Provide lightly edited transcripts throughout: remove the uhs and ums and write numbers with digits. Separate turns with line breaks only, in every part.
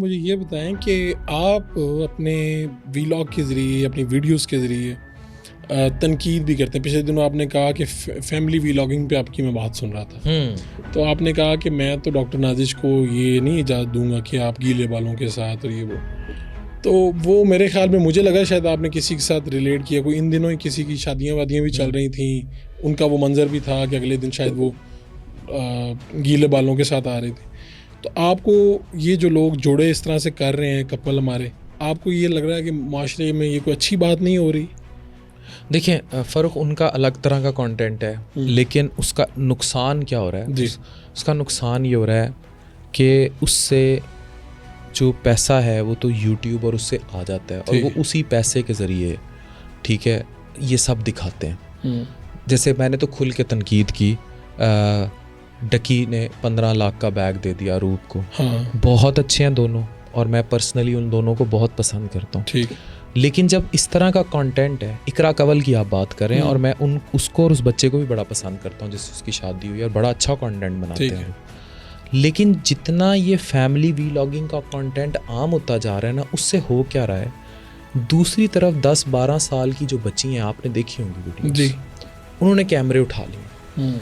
मुझे ये बताएं कि आप अपने वीलॉग के ज़रिए, अपनी वीडियोस के ज़रिए तनकीद भी करते हैं। पिछले दिनों आपने कहा कि फैमिली वीलॉगिंग पे आपकी मैं बात सुन रहा था, तो आपने कहा कि मैं तो डॉक्टर नाजिश को ये नहीं इजाज़त दूंगा कि आप गीले बालों के साथ और ये तो वो मेरे ख्याल में, मुझे लगा शायद आपने किसी के साथ रिलेट किया। कोई इन दिनों ही किसी की शादियाँ वादियाँ भी चल रही थी, उनका वो मंज़र भी था कि अगले दिन शायद वो गीले बालों के साथ आ रहे थे। तो आपको ये जो लोग जोड़े इस तरह से कर रहे हैं, कपल हमारे, आपको ये लग रहा है कि माशरे में ये कोई अच्छी बात नहीं हो रही?
देखिए फ़र्क उनका अलग तरह का कंटेंट है, लेकिन उसका नुकसान क्या हो रहा है जी? उसका नुकसान ये हो रहा है कि उससे जो पैसा है वो तो यूट्यूब और उससे आ जाता है, और वो उसी पैसे के ज़रिए, ठीक है, ये सब दिखाते हैं। जैसे मैंने तो खुल के तनकीद की, डकी ने 15 लाख का बैग दे दिया रूप को। हाँ। बहुत अच्छे हैं दोनों, और मैं पर्सनली उन दोनों को बहुत पसंद करता हूँ। ठीक। लेकिन जब इस तरह का कंटेंट है, इकरा कंवल की आप बात कर रहे हैं, और मैं उसको और उस बच्चे को भी बड़ा पसंद करता हूँ जिससे उसकी शादी हुई, और बड़ा अच्छा कंटेंट बनाते हैं। लेकिन जितना ये फैमिली वीलॉगिंग का कंटेंट आम होता जा रहा है ना, उससे हो क्या रहा है, दूसरी तरफ 10-12 साल की जो बच्ची हैं, आपने देखी होंगी वीडियो जी, उन्होंने कैमरे उठा लिए।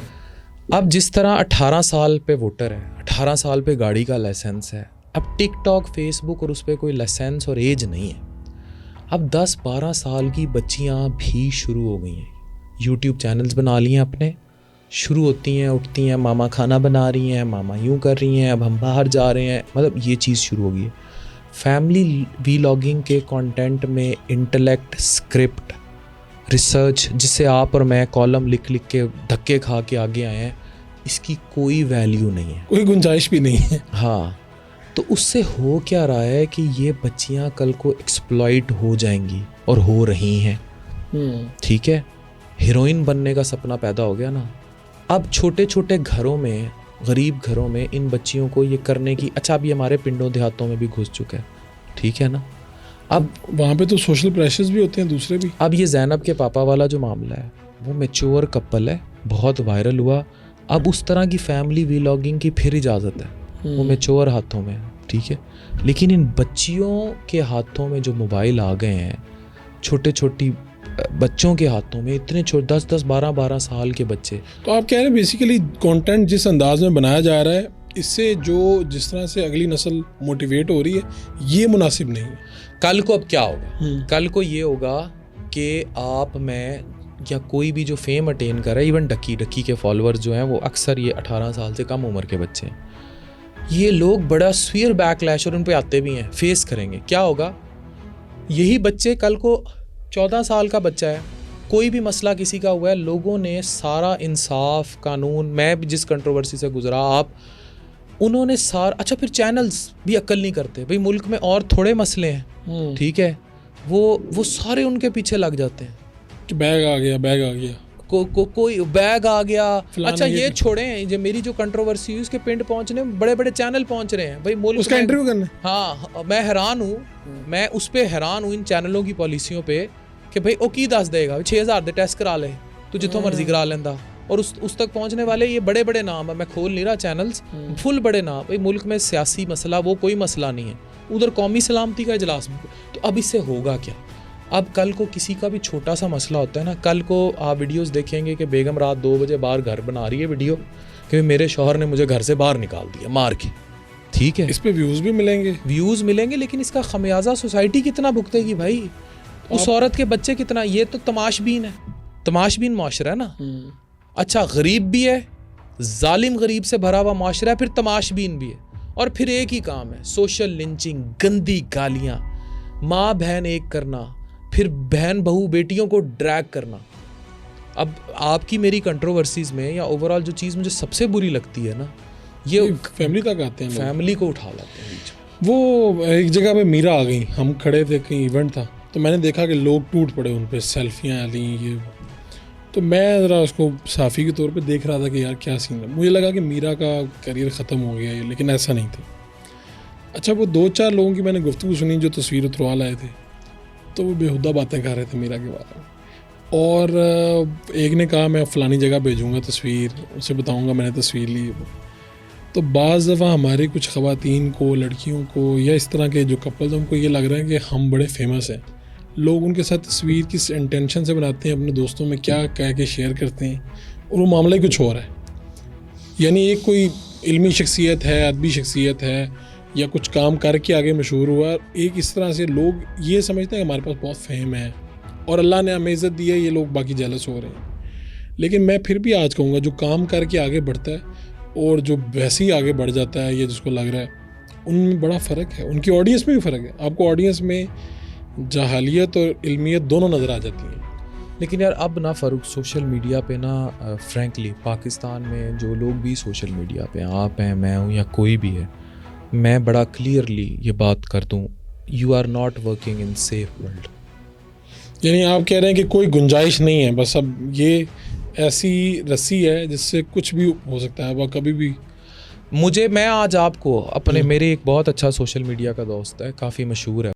अब जिस तरह 18 साल पे वोटर है, 18 साल पे गाड़ी का लाइसेंस है, अब टिकटॉक, फेसबुक और उस पर कोई लाइसेंस और एज नहीं है। अब 10-12 साल की बच्चियां भी शुरू हो गई हैं, यूट्यूब चैनल्स बना लिए हैं अपने, शुरू होती हैं, उठती हैं, मामा खाना बना रही हैं, मामा यूँ कर रही हैं, अब हम बाहर जा रहे हैं, मतलब ये चीज़ शुरू हो गई है। फैमिली वीलॉगिंग के कंटेंट में इंटेलेक्ट, स्क्रिप्ट, रिसर्च, जिससे आप और मैं कॉलम लिख लिख के धक्के खा के आगे आए हैं, इसकी कोई वैल्यू नहीं है,
कोई गुंजाइश भी नहीं है।
हाँ, तो उससे हो क्या रहा है कि ये बच्चियां कल को एक्सप्लॉइट हो जाएंगी, और हो रही हैं। ठीक है, हीरोइन बनने का सपना पैदा हो गया ना। अब छोटे छोटे घरों में, गरीब घरों में इन बच्चियों को ये करने की, अच्छा अब ये हमारे पिंडों देहातों में भी घुस चुका है, ठीक है ना। अब
वहाँ पे तो सोशल प्रेशर्स भी होते हैं दूसरे भी।
अब ये ज़ैनब के पापा वाला जो मामला है, वो मैच्योर कपल है, बहुत वायरल हुआ। अब उस तरह की फैमिली वीलॉगिंग की फिर इजाज़त है, वो मैच्योर हाथों में है, ठीक है। लेकिन इन बच्चियों के हाथों में जो मोबाइल आ गए हैं, छोटे छोटी बच्चों के हाथों में, इतने छोटे 10-10, 12-12 साल के बच्चे।
तो आप कह रहे हैं बेसिकली कंटेंट जिस अंदाज में बनाया जा रहा है, इससे जो जिस तरह से अगली नस्ल मोटिवेट हो रही है, ये मुनासिब नहीं है।
कल को अब क्या होगा, कल को ये होगा कि आप, मैं या कोई भी जो फेम अटेन कर रहा है, इवन डकी के फॉलोअर्स जो हैं वो अक्सर ये 18 साल से कम उम्र के बच्चे हैं, ये लोग बड़ा स्वीयर बैकलैश, और उन पे आते भी हैं, फेस करेंगे। क्या होगा, यही बच्चे कल को 14 साल का बच्चा है, कोई भी मसला किसी का हुआ है, लोगों ने सारा इंसाफ, कानून, मैं भी जिस कंट्रोवर्सी से गुजरा, आप, उन्होंने सारा, अच्छा फिर चैनल्स भी अक्ल नहीं करते, भाई मुल्क में और थोड़े मसले हैं, ठीक है, वो सारे उनके पीछे लग जाते हैं
कि बैग आ गया,
कोई बैग आ गया। अच्छा ये छोड़ें, जो मेरी जो कंट्रोवर्सी हुई उसके पिंड पहुंचने, बड़े बड़े चैनल पहुंच रहे हैं भाई, मुल्क
उसका इंटरव्यू करने।
हाँ, मैं हैरान हूँ, मैं उस पर हैरान हूँ, इन चैनलों की पॉलिसियों पे, कि भाई ओ की दस देगा, 6000 दे टेस्ट करा ले, तू जितों मर्जी करा लेंदा, और उस तक पहुंचने वाले ये बड़े बड़े नाम है, मैं खोल नहीं रहा चैनल्स, फुल बड़े नाम। भाई मुल्क में सियासी मसला वो कोई मसला नहीं है, उधर कौमी सलामती का इजलास। तो अब इससे होगा क्या, अब कल को किसी का भी छोटा सा मसला होता है ना, कल को आप वीडियोस देखेंगे कि बेगम रात 2 बजे बाहर घर बना रही है वीडियो कि मेरे शौहर ने मुझे घर से बाहर निकाल दिया मार के, ठीक है,
इस पे व्यूज़ मिलेंगे,
लेकिन इसका खमियाजा सोसाइटी कितना भुगतेगी भाई, उस औरत के बच्चे कितना, ये तो तमाशबीन है, तमाशबीन माशरा है ना। अच्छा गरीब भी है, जालिम गरीब से भरा हुआ माशरा है, फिर तमाशबीन भी है, और फिर एक ही काम है, सोशल लिंचिंग, गंदी गालियाँ, माँ बहन एक करना, फिर बहन बहू बेटियों को ड्रैग करना। अब आपकी मेरी कंट्रोवर्सीज में, या ओवरऑल जो चीज़ मुझे सबसे बुरी लगती है ना, ये
फैमिली तक आते हैं,
फैमिली को उठा लाते हैं बीच में।
वो एक जगह पे मीरा आ गई, हम खड़े थे, कहीं इवेंट था, तो मैंने देखा कि लोग टूट पड़े उन पर, सेल्फियाँ ली ये, तो मैं ज़रा उसको साफ़ी के तौर पे देख रहा था कि यार क्या सीन है। मुझे लगा कि मीरा का करियर ख़त्म हो गया है, लेकिन ऐसा नहीं था। अच्छा वो 2-4 लोगों की मैंने गुफ्तगू सुनी जो तस्वीर उतरवा लाए थे, तो वो बेहुदा बातें कर रहे थे मीरा के बारे में, और एक ने कहा मैं फ़लानी जगह भेजूँगा तस्वीर, उसे बताऊँगा मैंने तस्वीर ली। तो बाज़ दफ़ा हमारे कुछ ख़वातीन को, लड़कियों को या इस तरह के जो कपल्स, उनको ये लग रहा है कि हम बड़े फेमस हैं। लोग उनके साथ तस्वीर किस इंटेंशन से बनाते हैं, अपने दोस्तों में क्या कह के शेयर करते हैं, और वो मामला ही कुछ और है। यानी एक कोई इल्मी शख्सियत है, अदबी शख्सियत है, या कुछ काम करके आगे मशहूर हुआ, एक इस तरह से लोग ये समझते हैं कि हमारे पास बहुत फ़ेम है और अल्लाह ने हमें इज़्ज़त दी है, ये लोग बाकी जेलस हो रहे हैं। लेकिन मैं फिर भी आज कहूँगा, जो काम करके आगे बढ़ता है और जो वैसे ही आगे बढ़ जाता है, ये जिसको लग रहा है, उनमें बड़ा फ़र्क है। उनकी ऑडियंस में भी फ़र्क है। आपको ऑडियंस में जहालियत और इल्मियत दोनों नज़र आ जाती हैं।
लेकिन यार अब ना फ़ारूक, सोशल मीडिया पे ना फ्रैंकली पाकिस्तान में जो लोग भी सोशल मीडिया पे, आप हैं, मैं हूँ या कोई भी है, मैं बड़ा क्लियरली ये बात कर दूँ, you are not working in safe world.
यानी आप कह रहे हैं कि कोई गुंजाइश नहीं है, बस अब ये ऐसी रस्सी है जिससे कुछ भी हो सकता है, वह कभी भी।
मैं आज आपको अपने, मेरे एक बहुत अच्छा सोशल मीडिया का दोस्त है, काफ़ी मशहूर है,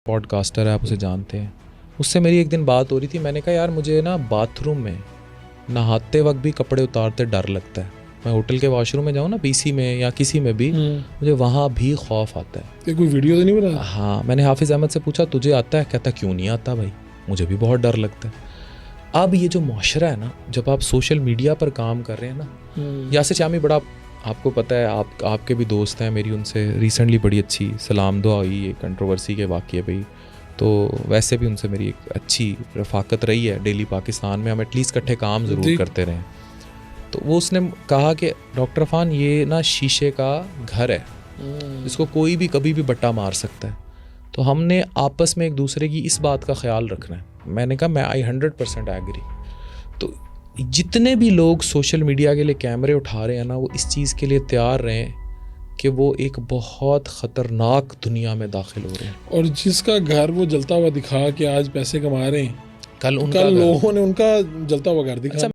पॉडकास्टर है, आप उसे जानते हैं। उससे मेरी एक दिन बात हो रही थी। मैंने कहा यार मुझे ना बाथरूम में नहाते वक्त भी कपड़े उतारते डर लगता है। मैं होटल के वॉशरूम में जाऊँ ना, पीसी में या किसी में भी, मुझे वहाँ भी खौफ आता है।
कोई वीडियो तो नहीं बना?
हाँ, मैंने हाफिज़ अहमद से पूछा तुझे आता है? कहता क्यों नहीं आता भाई, मुझे भी बहुत डर लगता है। अब ये जो मुआशरा है ना, जब आप सोशल मीडिया पर काम कर रहे हैं ना, यासिर शामी बड़ा, आपको पता है, आपके भी दोस्त हैं, मेरी उनसे रिसेंटली बड़ी अच्छी सलाम दुआ हुई ये कंट्रोवर्सी के वाक़ये पे, तो वैसे भी उनसे मेरी एक अच्छी रफ़ाकत रही है। डेली पाकिस्तान में हम एटलीस्ट इकट्ठे काम ज़रूर करते रहे। तो वो उसने कहा कि डॉक्टर अफ़ान, ये ना शीशे का घर है, इसको कोई भी कभी भी बट्टा मार सकता है, तो हमने आपस में एक दूसरे की इस बात का ख्याल रखना है। मैंने कहा मैं 100% एग्री। तो जितने भी लोग सोशल मीडिया के लिए कैमरे उठा रहे हैं ना, वो इस चीज़ के लिए तैयार रहें कि वो एक बहुत ख़तरनाक दुनिया में दाखिल हो रहे हैं।
और जिसका घर वो जलता हुआ दिखा कि आज पैसे कमा रहे हैं,
कल
लोगों ने उनका जलता हुआ घर दिखा।